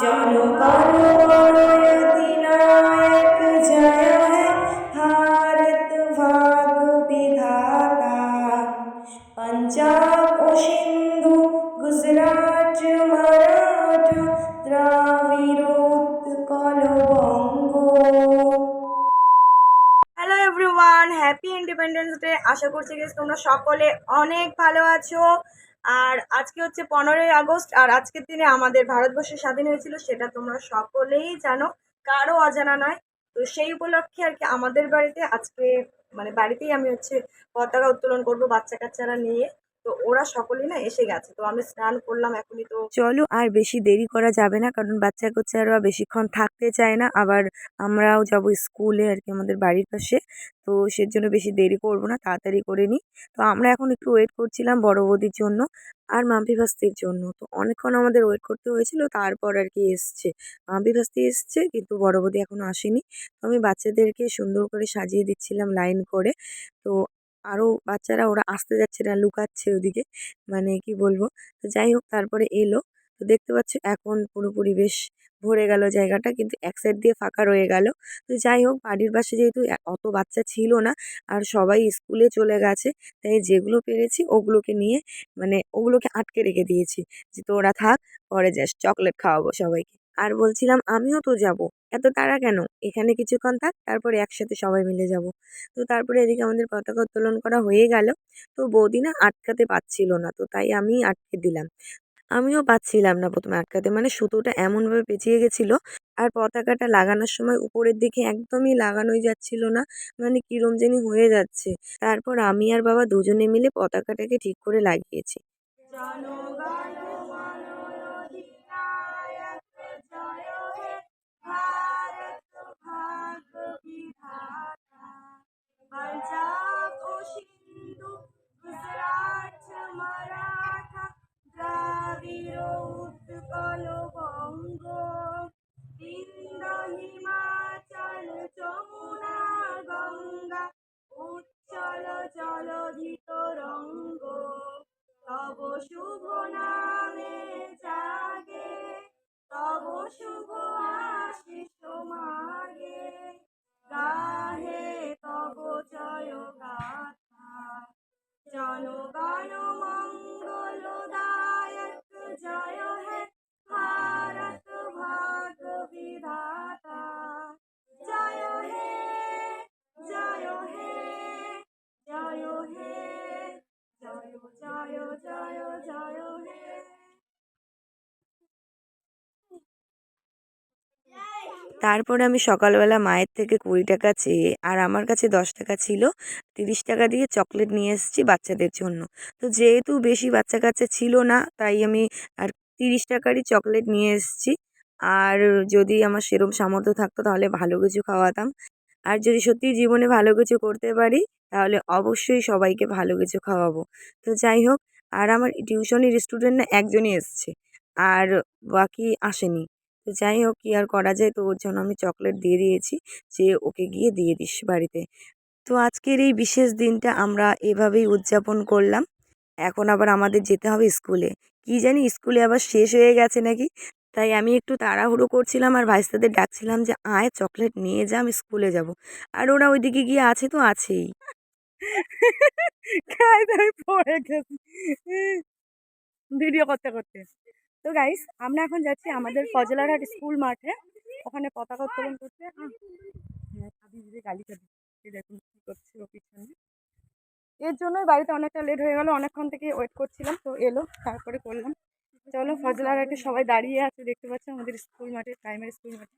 जनगण मन अधिनायक जय है भारत भाग्य विधाता। पंजाब ও Sindhu Gujarat Maratha Dravida Utkal Banga. Hello everyone, happy independence day. আশা করছি গেস তোমরা সকলে অনেক ভালো আছো। আর আজকে হচ্ছে 15ই আগস্ট, আর আজকের দিনে আমাদের ভারতবর্ষ স্বাধীন হয়েছিল, সেটা তোমরা সকলেই জানো, কারো অজানা নয়। তো সেই উপলক্ষে আর কি আমাদের বাড়িতে আজকে মানে বাড়িতেই আমি হচ্ছে পতাকা উত্তোলন করব বাচ্চা কাচ্চারা নিয়ে। তো ওরা সকলেই না এসে গেছে, তো আমি স্নান করলাম এখনই। তো চলো আর বেশি দেরি করা যাবে না, কারণ বাচ্চা কাচ্চারা বেশিক্ষণ থাকতে চায় না, আবার আমরাও যাব স্কুলে আর কি আমাদের বাড়ির পাশে। তো সেজন্য বেশি দেরি করব না, তাড়াতাড়ি করে নিই। তো আমরা এখন একটু ওয়েট করছিলাম বড় বৌদির জন্য আর মাম্পি ভাস্তির জন্য। তো অনেকক্ষণ আমাদের ওয়েট করতে হয়েছিল, তারপর আর কি এসছে মাম্পি ভাস্তি এসছে, কিন্তু বড় বৌদি এখনো আসেনি। তো আমি বাচ্চাদেরকে সুন্দর করে সাজিয়ে দিচ্ছিলাম লাইন করে। তো আরও বাচ্চারা ওরা আসতে যাচ্ছে না, লুকাচ্ছে ওদিকে, মানে কি বলবো। তো যাই হোক তারপরে এলো। তো দেখতে পাচ্ছ এখন পুরোপুরি বেশ ভরে গেল জায়গাটা, কিন্তু এক সাইড দিয়ে ফাঁকা রয়ে গেল। তো যাই হোক বাড়ির পাশে যেহেতু অত বাচ্চা ছিল না, আর সবাই স্কুলে চলে গেছে, তাই যেগুলো পেরেছি ওগুলোকে নিয়ে মানে ওগুলোকে আটকে রেখে দিয়েছি যে তোরা থাক, পরে যাস, চকলেট খাওয়াবো সবাইকে। আর বলছিলাম আমিও তো যাব, এত তাড়া কেন, এখানে কিছুক্ষণ থাক, তারপরে একসাথে সবাই মিলে যাব। তো তারপরে এদিকে আমাদের পতাকা উত্তোলন করা হয়ে গেল। তো বৌদি না আটকাতে পারছিল না, তো তাই আমি আটকে দিলাম। আমিও পাচ্ছিলাম না প্রথমে আটকাতে, মানে সুতোটা এমনভাবে পেঁচিয়ে গেছিলো, আর পতাকাটা লাগানোর সময় উপরের দিকে একদমই লাগানোই যাচ্ছিল না, মানে কিরম জানি হয়ে যাচ্ছে। তারপর আমি আর বাবা দুজনে মিলে পতাকাটাকে ঠিক করে লাগিয়েছি। জনগণ মন অধিনায়ক জয় হে ভারত ভাগ্য বিধাতা। पंजाब ও সিন্ধু গুজরাট মারাঠা দ্রাবিড় উৎকল বঙ্গ। বিন্ধ্য হিমাচল যমুনা গঙ্গা উচ্চল জলধি তরঙ্গ। তব শুভ নামে জাগে, তব শুভ আশিস মাগে। গাহে তব জয় গাথা। জনগণ মঙ্গলদায়ক জয় হে ভারত ভাগ্য বিধাতা। জয় হে জয় হে জয় হে জয় জয় জয় জয় হে। তারপরে আমি সকালবেলা মায়ের থেকে 20 টাকা চেয়ে, আর আমার কাছে 10 টাকা ছিল, 30 টাকা দিয়ে চকলেট নিয়ে এসেছি বাচ্চাদের জন্য। তো যেহেতু বেশি বাচ্চা কাচ্চা ছিল না, তাই আমি আর 30 টাকারই চকলেট নিয়ে এসেছি। আর যদি আমার সেরম সামর্থ্য থাকতো তাহলে ভালো কিছু খাওয়াতাম, আর যদি সত্যিই জীবনে ভালো কিছু করতে পারি তাহলে অবশ্যই সবাইকে ভালো কিছু খাওয়াবো। তো যাই হোক, আর আমার টিউশনের স্টুডেন্ট না একজনই এসছে, আর বাকি আসেনি। তো যাই হোক কী আর করা যায়, তো ওর জন্য আমি চকলেট দিয়ে দিয়েছি যে ওকে গিয়ে দিয়ে দিস বাড়িতে। তো আজকের এই বিশেষ দিনটা আমরা এভাবেই উদযাপন করলাম। এখন আবার আমাদের যেতে হবে স্কুলে। কি জানি স্কুলে আবার শেষ হয়ে গেছে নাকি, তাই আমি একটু তাড়াহুড়ো করছিলাম আর ভাইস্তাদের ডাকছিলাম যে আয় চকলেট নিয়ে যা, আমি স্কুলে যাব। আর ওরা ওইদিকে গিয়ে আছে তো আছেই। খাই দাই পড়ে গেছি ভিডিও করতে করতে। তো গাইস আমরা এখন যাচ্ছি আমাদের ফজলারহাট স্কুল মাঠে, ওখানে পতাকা উত্তোলন করতে। গালি খাবি, দেখুন কি করছে ও পিছনে। এর জন্যই বাড়িতে অনেকটা লেট হয়ে গেল, অনেকক্ষণ থেকে ওয়েট করছিলাম, তো এলো তারপরে করলাম। চলো ফজলারহাটে সবাই দাঁড়িয়ে আছে, দেখতে পাচ্ছ আমাদের স্কুল মাঠে, প্রাইমারি স্কুল মাঠে।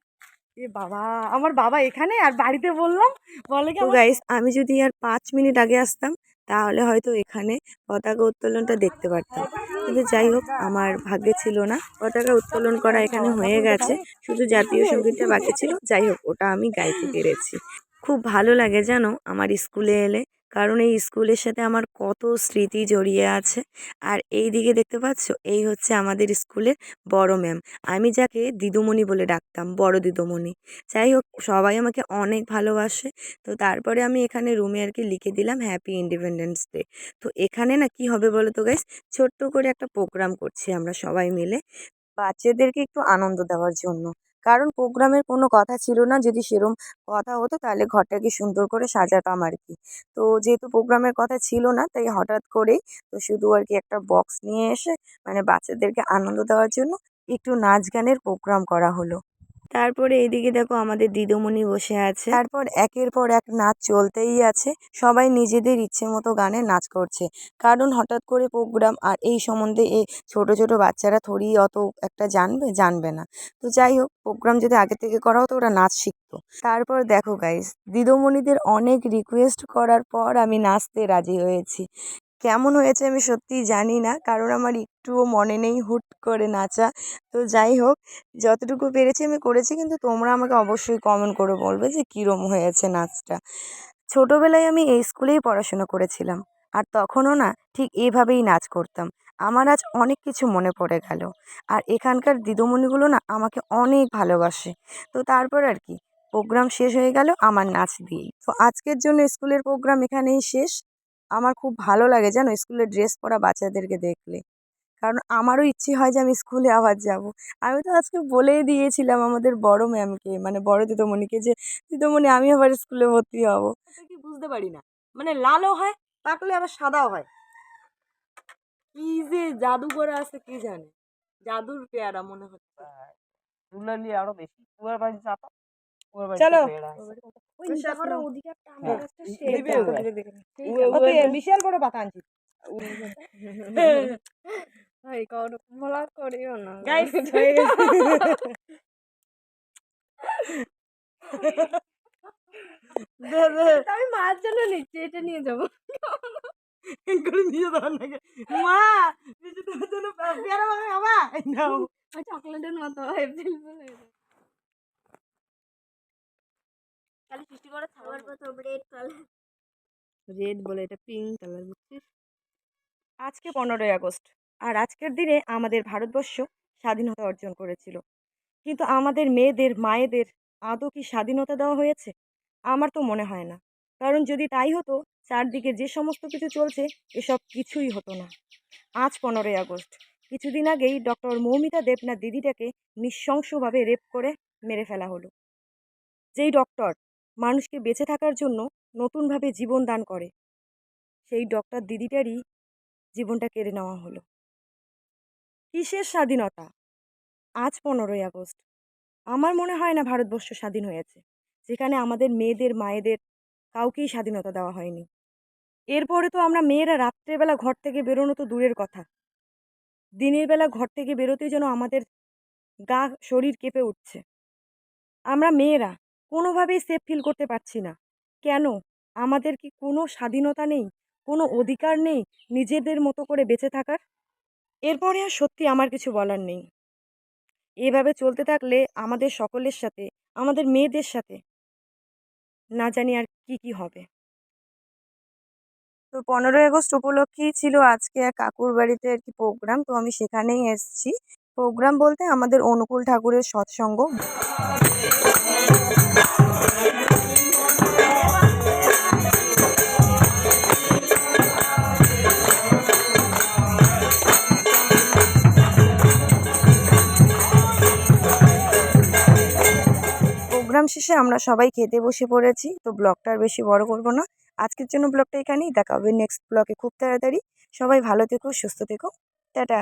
এ বাবা, আমার বাবা এখানে আর বাড়িতে বললাম বলে কি। তো গাইস আমি যদি আর 5 মিনিট আগে আসতাম তাহলে হয়তো এখানে পতাকা উত্তোলনটা দেখতে পারতাম, কিন্তু যাই হোক আমার ভাগ্যে ছিল না। পতাকা উত্তোলন করা এখানে হয়ে গেছে, শুধু জাতীয় সঙ্গীতটা বাকি ছিল। যাই হোক ওটা আমি গাইতে পেরেছি। খুব ভালো লাগে জানো আমার স্কুলে এলে, কারণ এই স্কুলের সাথে আমার কত স্মৃতি জড়িয়ে আছে। আর এই দিকে দেখতে পাচ্ছ, এই হচ্ছে আমাদের স্কুলের বড় ম্যাম, আমি যাকে দিদুমণি বলে ডাকতাম, বড় দিদুমণি। যাই হোক সবাই আমাকে অনেক ভালোবাসে। তো তারপরে আমি এখানে রুমে আর কি লিখে দিলাম হ্যাপি ইন্ডিপেন্ডেন্স ডে। তো এখানে না কি হবে বলো তো গাইস, ছোট্ট করে একটা প্রোগ্রাম করছি আমরা সবাই মিলে। বাচ্চাদেরকে একটু আনন্দ দেওয়ার জন্য। কারণ প্রোগ্রামের কোনো কথা ছিল না, যদি সেরম কথা হতো তাহলে ঘরটাকে সুন্দর করে সাজাতাম আর কি। তো যেহেতু প্রোগ্রামের কথা ছিল না তাই হঠাৎ করেই তো শুধু আর কি একটা বক্স নিয়ে এসে মানে বাচ্চাদেরকে আনন্দ দেওয়ার জন্য একটু নাচ গানের প্রোগ্রাম করা হলো। তারপরে এইদিকে দেখো আমাদের দিদিমণি বসে আছে। তারপর একের পর এক নাচ চলতেই আছে, সবাই নিজেদের ইচ্ছে মতো গানে নাচ করছে। কারণ হঠাৎ করে প্রোগ্রাম, আর এই সম্বন্ধে এই ছোট ছোট বাচ্চারা থোড়ি অত একটা জানবে না। তো যাই হোক, প্রোগ্রাম যদি আগে থেকে করা হতো ওরা নাচ শিখতো। তারপর দেখো গাইস, দিদিমণিদের অনেক রিকোয়েস্ট করার পর আমি নাচতে রাজি হয়েছি। কেমন হয়েছে আমি সত্যিই জানি না, কারণ আমার একটুও মনে নেই হুট করে নাচা। তো যাই হোক, যতটুকু পেরেছি আমি করেছি, কিন্তু তোমরা আমাকে অবশ্যই কমেন্ট করে বলবে যে কীরকম হয়েছে নাচটা। ছোটোবেলায় আমি এই স্কুলেই পড়াশোনা করেছিলাম, আর তখনও না ঠিক এভাবেই নাচ করতাম। আমার আজ অনেক কিছু মনে পড়ে গেল, আর এখানকার দিদিমণিগুলো না আমাকে অনেক ভালোবাসে। তো তারপর আর কি, প্রোগ্রাম শেষ হয়ে গেল আমার নাচ দিয়েই। তো আজকের জন্য স্কুলের প্রোগ্রাম এখানেই শেষ। আমার খুব ভালো লাগে জানো স্কুলের ড্রেস পরা বাচ্চাদেরকে দেখলে, কারণ আমারও ইচ্ছে হয় যে আমি স্কুলে আবার যাব। আমি তো আজকে বলেই দিয়েছিলাম আমাদের বড় ম্যামকে, মানে বড় দিদিমণিকে, যে দিদিমণি আমি আবার স্কুলে ভর্তি হব। এটা কি বুঝতে পারি না, মানে লালও হয়, পাকলে আবার সাদাও হয়। কি যে জাদু করে আছে কি জানে, জাদুর পেয়ারা মনে হচ্ছে। তুলে নিয়ে আরো বেশি পুরো বাড়ি চাপা, পুরো বাড়ি চলো ওই ওদিকে বিশাল বড় পাতা আনছি। ভাই কারো বলা করিও না গাইস হয়ে গেছে। আমি মার জন্য নিচ্ছি, এটা নিয়ে যাবো। করে নিয়ে যাওয়ার লাগে মা, কিছু তোমার জন্য পেয়ারা বাবা বাবা নাও। চকলেটের মতো খালি সৃষ্টি করে খাবার কত রেড কালার, রেড বলে, এটা পিঙ্ক কালার বুঝছিস। আজকে 15ই আগস্ট, আর আজকের দিনে আমাদের ভারতবর্ষ স্বাধীনতা অর্জন করেছিল। কিন্তু আমাদের মেয়েদের মায়েদের আদৌ কি স্বাধীনতা দেওয়া হয়েছে? আমার তো মনে হয় না। কারণ যদি তাই হতো, চারদিকে যে সমস্ত কিছু চলছে এসব কিছুই হতো না। আজ 15ই আগস্ট, কিছুদিন আগেই ডক্টর মৌমিতা দেবনাথ দিদিটাকে নৃশংসভাবে রেপ করে মেরে ফেলা হলো। যেই ডক্টর মানুষকে বেঁচে থাকার জন্য নতুনভাবে জীবন দান করে, সেই ডক্টর দিদিটারই জীবনটা কেড়ে নেওয়া হলো। কিসের স্বাধীনতা? আজ 15ই আগস্ট। আমার মনে হয় না ভারতবর্ষ স্বাধীন হয়েছে, যেখানে আমাদের মেয়েদের মায়েদের কাউকেই স্বাধীনতা দেওয়া হয়নি। এরপরে তো আমরা মেয়েরা রাত্রেবেলা ঘর থেকে বেরোনো তো দূরের কথা, দিনের বেলা ঘর থেকে বেরোতেই যেন আমাদের গা শরীর কেঁপে উঠছে। আমরা মেয়েরা কোনোভাবেই সেফ ফিল করতে পারছি না। কেন? আমাদের কি কোনো স্বাধীনতা নেই, কোনো অধিকার নেই নিজেদের মতো করে বেঁচে থাকার? এরপরে আর সত্যি আমার কিছু বলার নেই। এভাবে চলতে থাকলে আমাদের সকলের সাথে, আমাদের মেয়েদের সাথে না জানি আর কি কি হবে। তো 15ই আগস্ট উপলক্ষেই ছিল আজকে এক কাকুর বাড়িতে আর কি প্রোগ্রাম, তো আমি সেখানেই এসেছি। প্রোগ্রাম বলতে আমাদের অনুকূল ঠাকুরের সৎসঙ্গ। প্রোগ্রাম শেষে আমরা সবাই খেতে বসে পড়েছি। তো ব্লগটা আর বেশি বড় করব না, আজকের জন্য ব্লগটা এখানেই। দেখা হবে নেক্সট ব্লগে খুব তাড়াতাড়ি। সবাই ভালো থেকো, সুস্থ থেকো, টাটা।